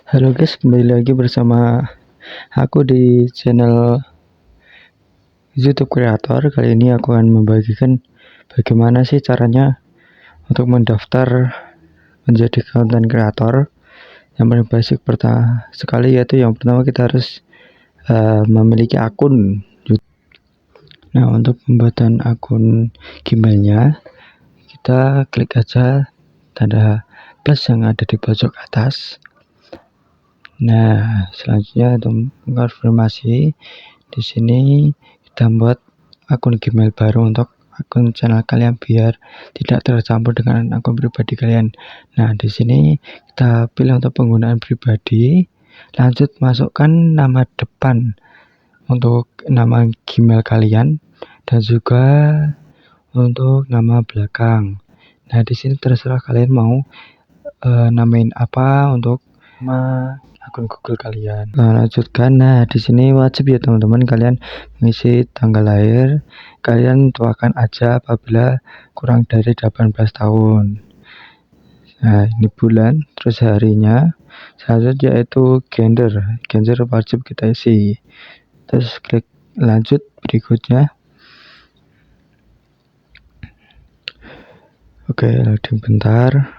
Halo guys, kembali lagi bersama aku di channel YouTube Creator. Kali ini aku akan membagikan bagaimana sih caranya untuk mendaftar menjadi content creator. Yang paling basic pertama sekali yaitu yang pertama kita harus memiliki akun YouTube. Nah, untuk pembuatan akun Gmailnya, kita klik aja tanda plus yang ada di pojok atas. Nah, selanjutnya untuk konfirmasi di sini kita buat akun Gmail baru untuk akun channel kalian biar tidak tercampur dengan akun pribadi kalian. Nah, di sini kita pilih untuk penggunaan pribadi. Lanjut masukkan nama depan untuk nama Gmail kalian dan juga untuk nama belakang. Nah, di sini terserah kalian mau namain apa untuk nama akun Google kalian. Nah, lanjutkan. Nah, di sini wajib ya teman-teman kalian mengisi tanggal lahir. Kalian tuakan aja apabila kurang dari 18 tahun. Nah, ini bulan, terus harinya. Selanjutnya yaitu gender. Gender wajib kita isi. Terus klik lanjut berikutnya. Oke, loading bentar.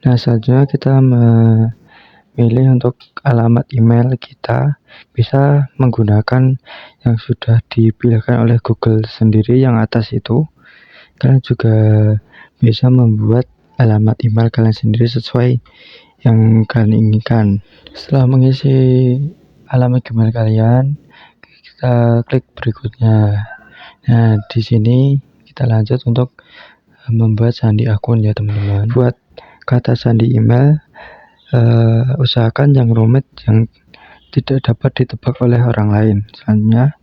Nah, selanjutnya kita memilih untuk alamat email kita, bisa menggunakan yang sudah dipilihkan oleh Google sendiri yang atas itu. Kalian juga bisa membuat alamat email kalian sendiri sesuai yang kalian inginkan. Setelah mengisi alamat email kalian, kita klik berikutnya. Nah, di sini kita lanjut untuk membuat sandi akun ya teman-teman. Buat kata sandi email, usahakan yang rumit, yang tidak dapat ditebak oleh orang lain. Selanjutnya,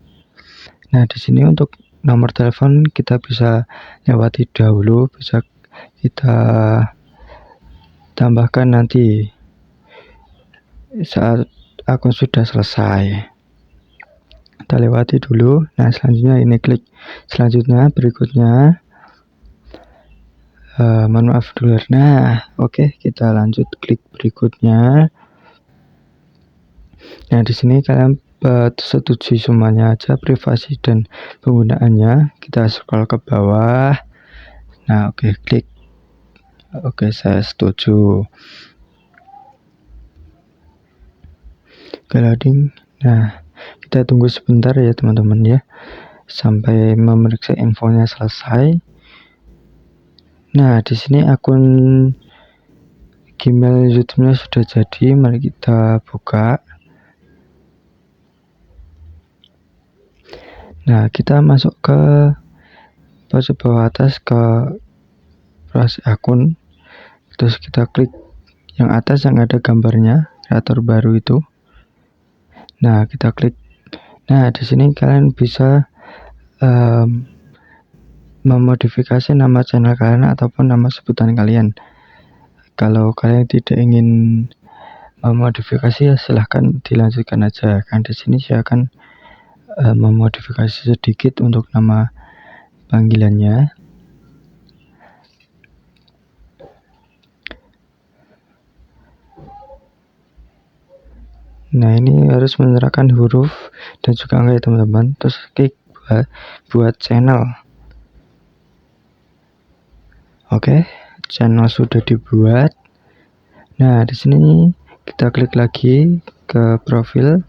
nah di sini untuk nomor telepon kita bisa lewati dahulu, bisa kita tambahkan nanti saat akun sudah selesai. Kita lewati dulu. Nah, selanjutnya ini klik selanjutnya berikutnya. Mohon maaf dulu. Nah, oke, kita lanjut klik berikutnya. Nah, di sini kalian setujui semuanya aja, privasi dan penggunaannya. Kita scroll ke bawah. Nah, oke, klik. Oke, saya setuju. Oke, loading. Nah, kita tunggu sebentar ya teman-teman ya, sampai memeriksa infonya selesai. Nah, di sini akun Gmail YouTube-nya sudah jadi. Mari kita buka. Nah, kita masuk ke pojok bawah atas ke proses akun. Terus kita klik yang atas yang ada gambarnya kreator baru itu. Nah, kita klik. Nah, di sini kalian bisa memodifikasi nama channel kalian ataupun nama sebutan kalian. Kalau kalian tidak ingin memodifikasi, ya silahkan dilanjutkan aja. Kan di sini saya akan memodifikasi sedikit untuk nama panggilannya. Nah, ini harus menyerahkan huruf dan juga angka ya teman-teman. Terus klik buat channel. Oke, channel sudah dibuat. Nah, di sini kita klik lagi ke profil.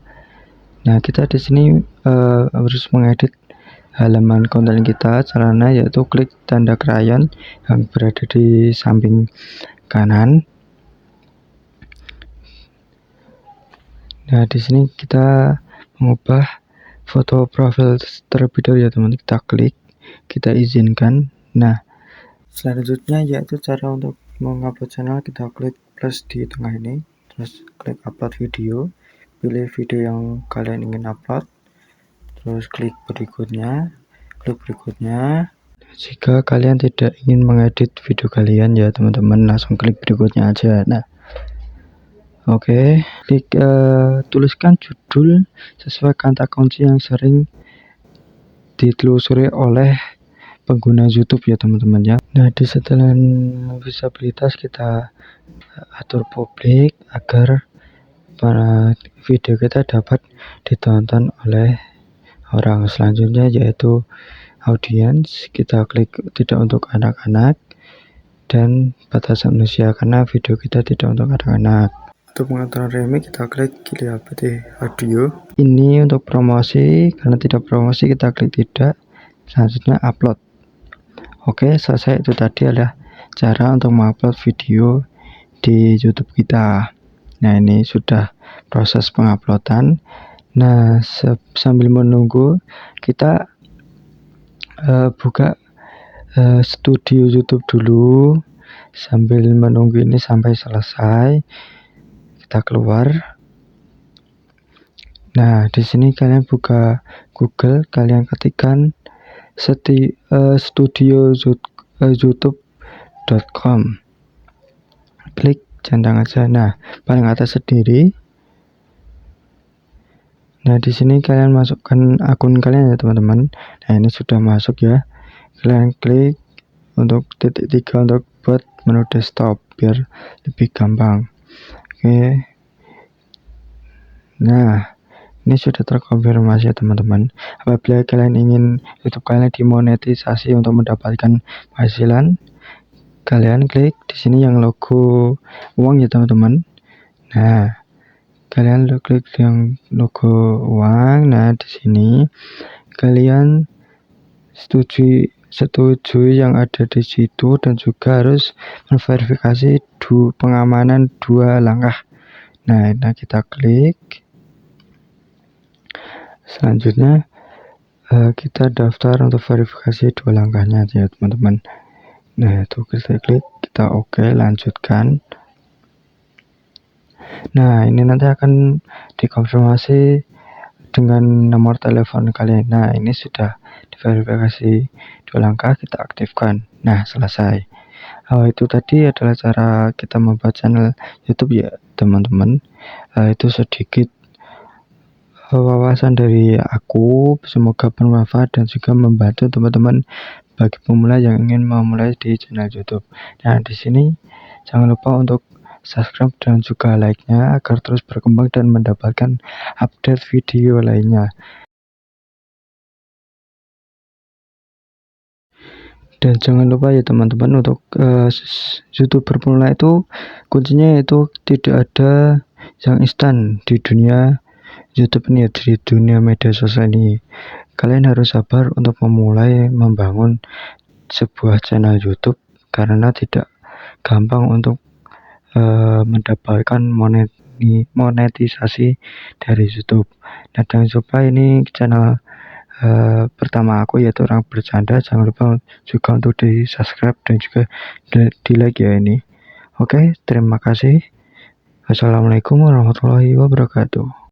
Nah, kita di sini harus mengedit halaman konten kita. Caranya yaitu klik tanda krayon yang berada di samping kanan. Nah, di sini kita mengubah foto profil terlebih dahulu ya teman-teman. Kita klik, kita izinkan. Nah, selanjutnya yaitu cara untuk mengupload channel. Kita klik plus di tengah ini, terus klik upload video, pilih video yang kalian ingin upload, terus klik berikutnya. Jika kalian tidak ingin mengedit video kalian ya teman-teman, langsung klik berikutnya aja. Nah, oke, klik tuliskan judul sesuai kata kunci yang sering ditelusuri oleh pengguna YouTube ya teman-teman ya. Nah, di setelan disabilitas kita atur publik agar video kita dapat ditonton oleh orang. Selanjutnya yaitu audience, kita klik tidak untuk anak-anak dan batasan usia karena video kita tidak untuk anak-anak. Untuk pengaturan remix kita klik lihat audio. Ini untuk promosi, karena tidak promosi kita klik tidak. Selanjutnya upload. Oke, selesai. Itu tadi adalah cara untuk mengupload video di YouTube kita. Nah, ini sudah proses penguploadan. Nah, sambil menunggu kita buka studio YouTube dulu. Sambil menunggu ini sampai selesai, kita keluar. Nah, di sini kalian buka Google, kalian ketikkan youtube.com, klik centang aja. Nah, paling atas sendiri. Nah, di sini kalian masukkan akun kalian ya teman-teman. Nah, ini sudah masuk ya. Kalian klik untuk titik 3 untuk buat menu desktop biar lebih gampang. Oke. Nah, ini sudah terkonfirmasi ya teman-teman. Apabila kalian ingin YouTube kalian dimonetisasi untuk mendapatkan penghasilan, kalian klik di sini yang logo uang ya teman-teman. Nah, kalian klik yang logo uang. Nah, di sini kalian setuju yang ada di situ dan juga harus memverifikasi pengamanan 2 langkah. Nah, kita klik. Selanjutnya kita daftar untuk verifikasi 2 langkahnya ya teman-teman. Nah, itu kita klik, kita oke, lanjutkan. Nah, ini nanti akan dikonfirmasi dengan nomor telepon kalian. Nah, ini sudah diverifikasi 2 langkah, kita aktifkan. Nah, selesai. Itu tadi adalah cara kita membuat channel YouTube ya teman-teman. Itu sedikit wawasan dari aku, semoga bermanfaat dan juga membantu teman-teman bagi pemula yang ingin memulai di channel YouTube. Nah, di sini jangan lupa untuk subscribe dan juga like-nya agar terus berkembang dan mendapatkan update video lainnya. Dan jangan lupa ya teman-teman, untuk YouTuber pemula itu kuncinya itu tidak ada yang instan di dunia YouTube ini, di dunia media sosial ini. Kalian harus sabar untuk memulai membangun sebuah channel YouTube karena tidak gampang untuk mendapatkan monetisasi dari YouTube. Nah, jangan lupa ini channel pertama aku yaitu orang bercanda. Jangan lupa juga untuk di subscribe dan juga di like ya ini. Oke, terima kasih. Assalamualaikum warahmatullahi wabarakatuh.